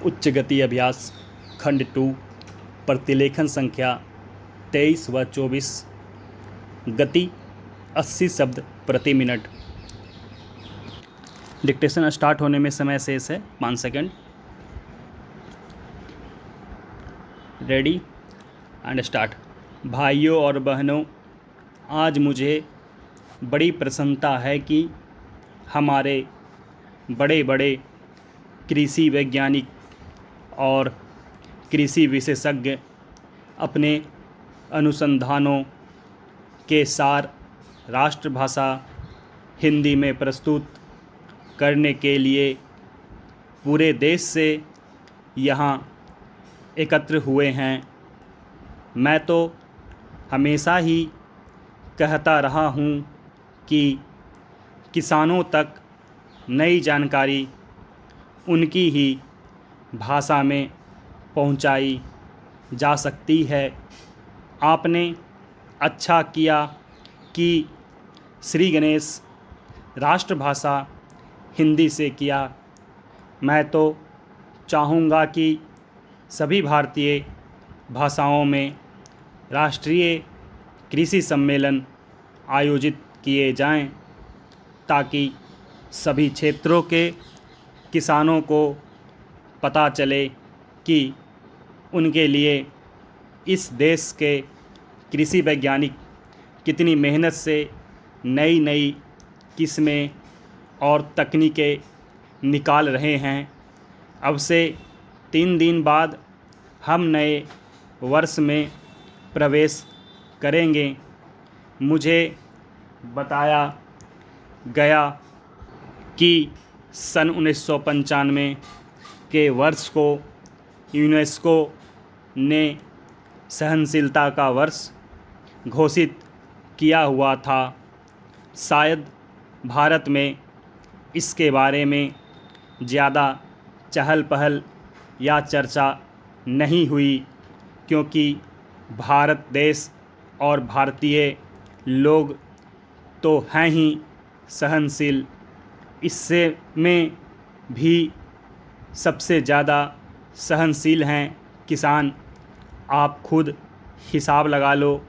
उच्च गति अभ्यास खंड 2 प्रतिलेखन संख्या 23 व 24। गति 80 शब्द प्रति मिनट। डिक्टेशन स्टार्ट होने में समय शेष है 5 सेकंड। Ready and start. भाइयों और बहनों, आज मुझे बड़ी प्रसन्नता है कि हमारे बड़े बड़े कृषि वैज्ञानिक और कृषि विशेषज्ञ अपने अनुसंधानों के सार राष्ट्रभाषा हिंदी में प्रस्तुत करने के लिए पूरे देश से यहाँ एकत्र हुए हैं। मैं तो हमेशा ही कहता रहा हूँ कि किसानों तक नई जानकारी उनकी ही भाषा में पहुंचाई जा सकती है। आपने अच्छा किया कि श्री गणेश राष्ट्रभाषा हिंदी से किया। मैं तो चाहूँगा कि सभी भारतीय भाषाओं में राष्ट्रीय कृषि सम्मेलन आयोजित किए जाएं, ताकि सभी क्षेत्रों के किसानों को पता चले कि उनके लिए इस देश के कृषि वैज्ञानिक कितनी मेहनत से नई नई किस्में और तकनीकें निकाल रहे हैं। अब से 3 दिन बाद हम नए वर्ष में प्रवेश करेंगे। मुझे बताया गया कि सन 1995 के वर्ष को यूनेस्को ने सहनशीलता का वर्ष घोषित किया हुआ था। शायद भारत में इसके बारे में ज़्यादा चहल पहल या चर्चा नहीं हुई, क्योंकि भारत देश और भारतीय लोग तो हैं ही सहनशील। इससे में भी सबसे ज़्यादा सहनशील हैं किसान। आप खुद हिसाब लगा लो,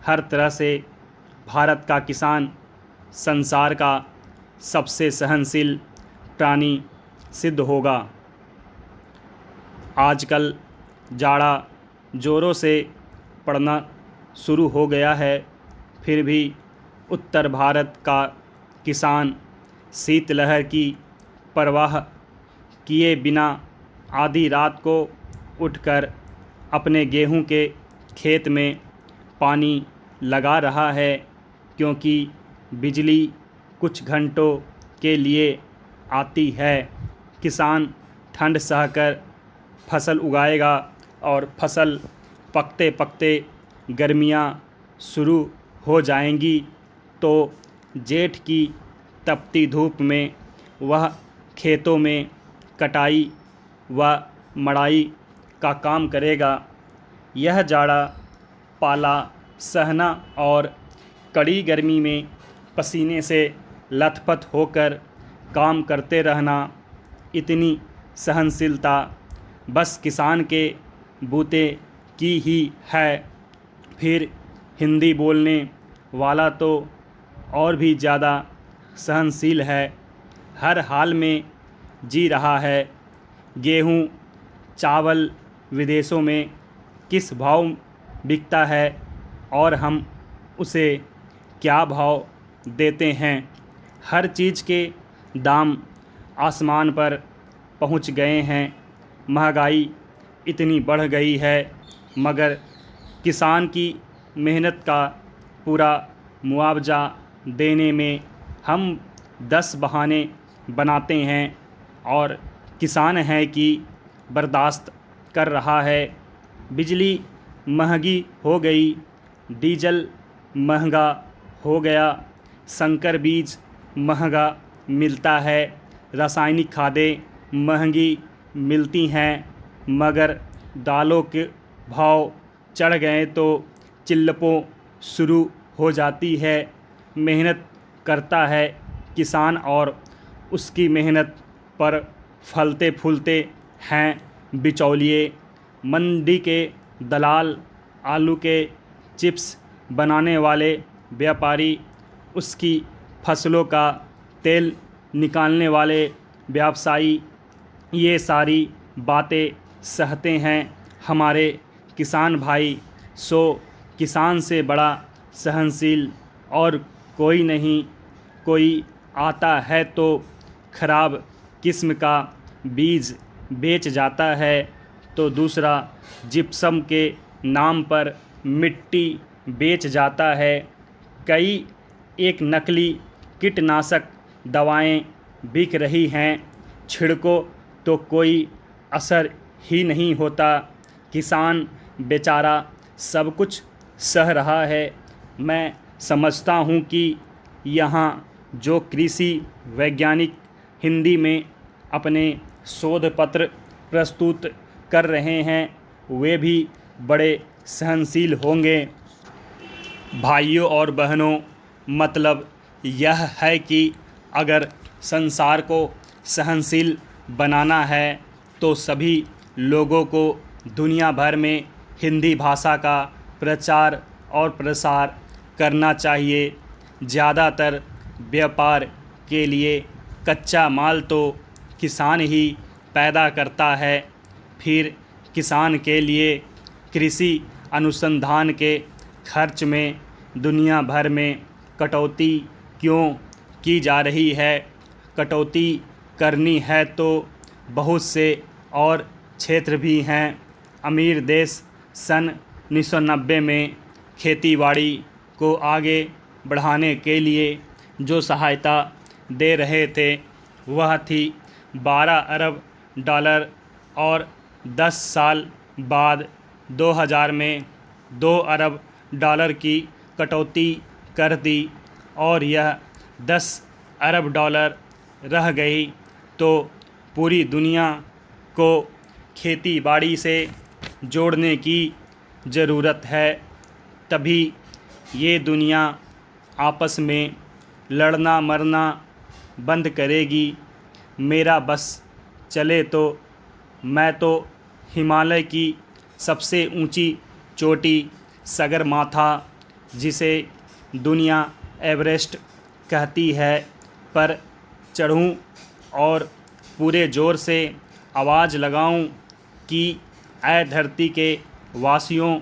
हर तरह से भारत का किसान संसार का सबसे सहनशील प्राणी सिद्ध होगा। आजकल जाड़ा ज़ोरों से पड़ना शुरू हो गया है, फिर भी उत्तर भारत का किसान शीतलहर की परवाह किए बिना आधी रात को उठकर अपने गेहूं के खेत में पानी लगा रहा है, क्योंकि बिजली कुछ घंटों के लिए आती है। किसान ठंड सहकर फसल उगाएगा और फसल पकते पकते गर्मियां शुरू हो जाएंगी, तो जेठ की तपती धूप में वह खेतों में कटाई व मड़ाई का काम करेगा। यह जाड़ा पाला सहना और कड़ी गर्मी में पसीने से लथपथ होकर काम करते रहना, इतनी सहनशीलता बस किसान के बूते की ही है। फिर हिंदी बोलने वाला तो और भी ज़्यादा सहनशील है, हर हाल में जी रहा है। गेहूं चावल विदेशों में किस भाव बिकता है और हम उसे क्या भाव देते हैं। हर चीज़ के दाम आसमान पर पहुंच गए हैं। महंगाई इतनी बढ़ गई है, मगर किसान की मेहनत का पूरा मुआवजा देने में हम 10 बहाने बनाते हैं, और किसान है कि बर्दाश्त कर रहा है। बिजली महंगी हो गई, डीजल महंगा हो गया, संकर बीज महंगा मिलता है, रासायनिक खादें महंगी मिलती हैं, मगर दालों के भाव चढ़ गए तो चिल्लपों शुरू हो जाती है। मेहनत करता है किसान और उसकी मेहनत पर फलते फूलते हैं बिचौलिए, मंडी के दलाल, आलू के चिप्स बनाने वाले व्यापारी, उसकी फसलों का तेल निकालने वाले व्यवसायी, ये सारी बातें सहते हैं हमारे किसान भाई। सो किसान से बड़ा सहनशील और कोई नहीं। कोई आता है तो खराब किस्म का बीज बेच जाता है, तो दूसरा जिप्सम के नाम पर मिट्टी बेच जाता है। कई एक नकली कीटनाशक दवाएं बिक रही हैं, छिड़को तो कोई असर ही नहीं होता। किसान बेचारा सब कुछ सह रहा है। मैं समझता हूँ कि यहाँ जो कृषि वैज्ञानिक हिंदी में अपने शोध पत्र प्रस्तुत कर रहे हैं, वे भी बड़े सहनशील होंगे। भाइयों और बहनों, मतलब यह है कि अगर संसार को सहनशील बनाना है तो सभी लोगों को दुनिया भर में हिंदी भाषा का प्रचार और प्रसार करना चाहिए। ज़्यादातर व्यापार के लिए कच्चा माल तो किसान ही पैदा करता है, फिर किसान के लिए कृषि अनुसंधान के खर्च में दुनिया भर में कटौती क्यों की जा रही है। कटौती करनी है तो बहुत से और क्षेत्र भी हैं। अमीर देश सन 1990 में खेतीबाड़ी को आगे बढ़ाने के लिए जो सहायता दे रहे थे वह थी 12 अरब डॉलर, और 10 साल बाद 2000 में 2 अरब डॉलर की कटौती कर दी और यह 10 अरब डॉलर रह गई। तो पूरी दुनिया को खेती बाड़ी से जोड़ने की ज़रूरत है, तभी ये दुनिया आपस में लड़ना मरना बंद करेगी। मेरा बस चले तो मैं तो हिमालय की सबसे ऊंची चोटी सगरमाथा, जिसे दुनिया एवरेस्ट कहती है, पर चढ़ूं और पूरे ज़ोर से आवाज़ लगाऊं कि ऐ धरती के वासियों,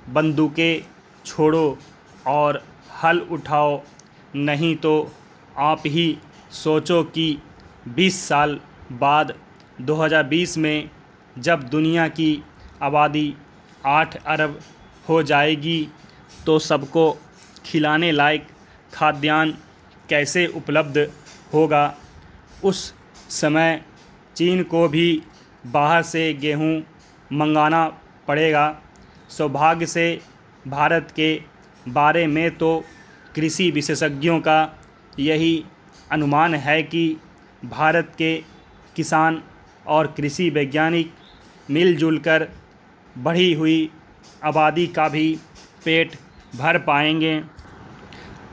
बंदूकें छोड़ो और हल उठाओ, नहीं तो आप ही सोचो कि 20 साल बाद 2020 में जब दुनिया की आबादी 8 अरब हो जाएगी तो सबको खिलाने लायक खाद्यान्न कैसे उपलब्ध होगा। उस समय चीन को भी बाहर से गेहूं मंगाना पड़ेगा। सौभाग्य से भारत के बारे में तो कृषि विशेषज्ञों का यही अनुमान है कि भारत के किसान और कृषि वैज्ञानिक मिलजुल कर बढ़ी हुई आबादी का भी पेट भर पाएंगे।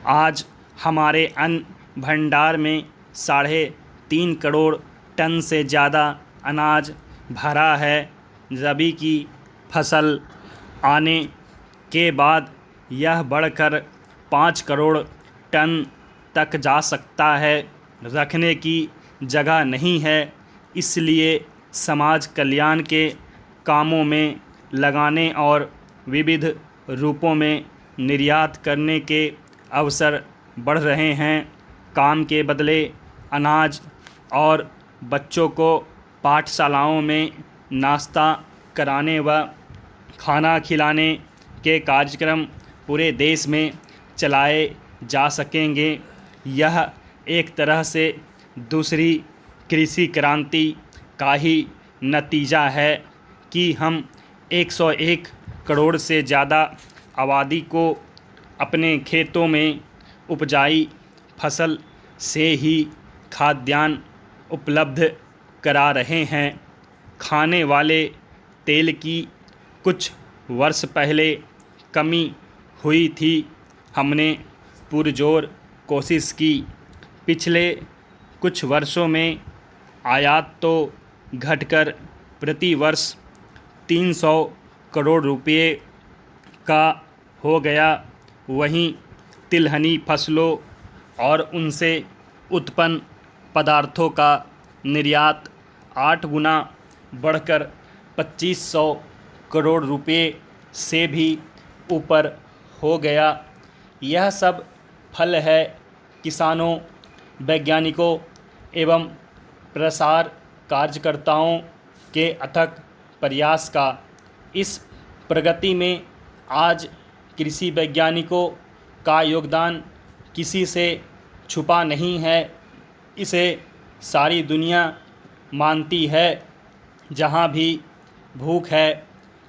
आज हमारे अन्न भंडार में 3.5 करोड़ टन से ज़्यादा अनाज भरा है। रबी की फसल आने के बाद यह बढ़कर 5 करोड़ टन तक जा सकता है। रखने की जगह नहीं है, इसलिए समाज कल्याण के कामों में लगाने और विविध रूपों में निर्यात करने के अवसर बढ़ रहे हैं। काम के बदले अनाज और बच्चों को पाठशालाओं में नाश्ता कराने व खाना खिलाने के कार्यक्रम पूरे देश में चलाए जा सकेंगे। यह एक तरह से दूसरी कृषि क्रांति का ही नतीजा है कि हम 101 करोड़ से ज़्यादा आबादी को अपने खेतों में उपजाई फसल से ही खाद्यान्न उपलब्ध करा रहे हैं। खाने वाले तेल की कुछ वर्ष पहले कमी हुई थी। हमने पुरजोर कोशिश की। पिछले कुछ वर्षों में आयात तो घटकर प्रति वर्ष 300 करोड़ रुपये का हो गया। वहीं तिलहनी फसलों और उनसे उत्पन्न पदार्थों का निर्यात 8 गुना बढ़कर 2500 करोड़ रुपये से भी ऊपर हो गया। यह सब फल है किसानों, वैज्ञानिकों एवं प्रसार कार्यकर्ताओं के अथक प्रयास का। इस प्रगति में आज कृषि वैज्ञानिकों का योगदान किसी से छुपा नहीं है। इसे सारी दुनिया मानती है। जहाँ भी भूख है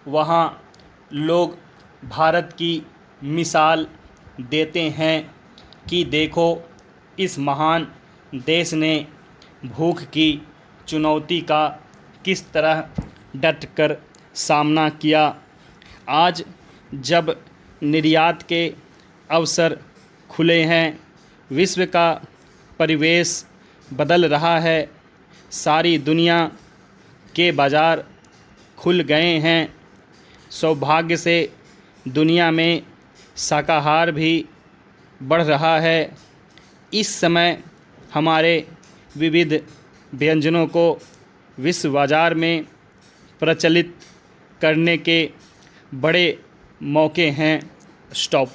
वहाँ लोग भारत की मिसाल देते हैं कि देखो, इस महान देश ने भूख की चुनौती का किस तरह डटकर सामना किया। आज जब निर्यात के अवसर खुले हैं, विश्व का परिवेश बदल रहा है, सारी दुनिया के बाज़ार खुल गए हैं। सौभाग्य से दुनिया में शाकाहार भी बढ़ रहा है। इस समय हमारे विविध व्यंजनों को विश्व बाज़ार में प्रचलित करने के बड़े मौके हैं। स्टॉप।